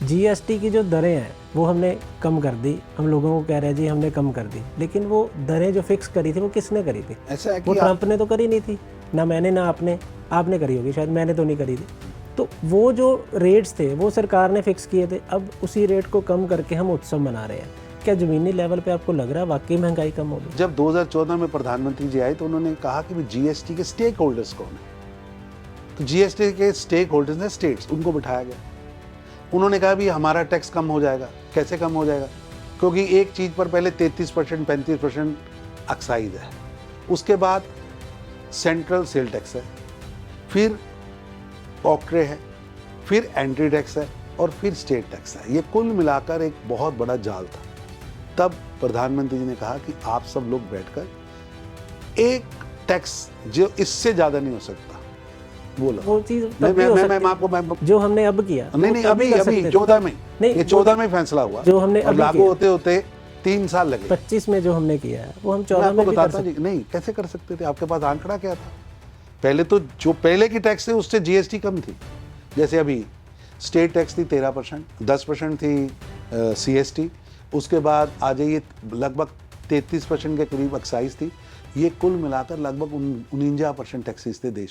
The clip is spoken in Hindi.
जीएसटी की जो दरें हैं वो हमने कम कर दी, हम लोगों को कह रहे हैं जी हमने कम कर दी, लेकिन वो दरें जो फिक्स करी थी वो किसने करी थी? ऐसा है वो कि ट्रंप ने तो करी नहीं थी, ना मैंने ना आपने, आपने करी होगी शायद, मैंने तो नहीं करी थी। तो वो जो रेट्स थे वो सरकार ने फिक्स किए थे, अब उसी रेट को कम करके हम उत्सव मना रहे हैं। क्या ज़मीनी लेवल पे आपको लग रहा है वाकई महंगाई कम होगी? जब 2014 में प्रधानमंत्री जी आए तो उन्होंने कहा कि जीएसटी के स्टेक होल्डर्स कौन है, तो जीएसटी के स्टेक होल्डर्स ने स्टेट्स, उनको बिठाया गया। उन्होंने कहा भी हमारा टैक्स कम हो जाएगा। कैसे कम हो जाएगा? क्योंकि एक चीज़ पर पहले 33% 35% एक्साइज है, उसके बाद सेंट्रल सेल टैक्स है, फिर ऑक्ट्रे है, फिर एंट्री टैक्स है और फिर स्टेट टैक्स है। ये कुल मिलाकर एक बहुत बड़ा जाल था। तब प्रधानमंत्री जी ने कहा कि आप सब लोग बैठकर एक टैक्स जो इससे ज़्यादा नहीं हो सकता बोला। वो चीज़ मैं आपको जो हमने अब किया नहीं अभी 14 में, ये 14 में फैसला हुआ, जो हमने और लागू होते होते 3 साल लगे। 25 में जो हमने किया है वो हम मैं 14 आपको में भी कर बताता सकते। नहीं कैसे कर सकते थे, आपके पास आंकड़ा क्या था? पहले तो जो पहले की टैक्स थी उससे जीएसटी कम थी। जैसे अभी स्टेट टैक्स थी 13%, 10% थी सीएसटी, उसके बाद आ जाइए लगभग 33% के करीब एक्साइज थी। ये कुल मिलाकर लगभग 49% टैक्सेस थे देश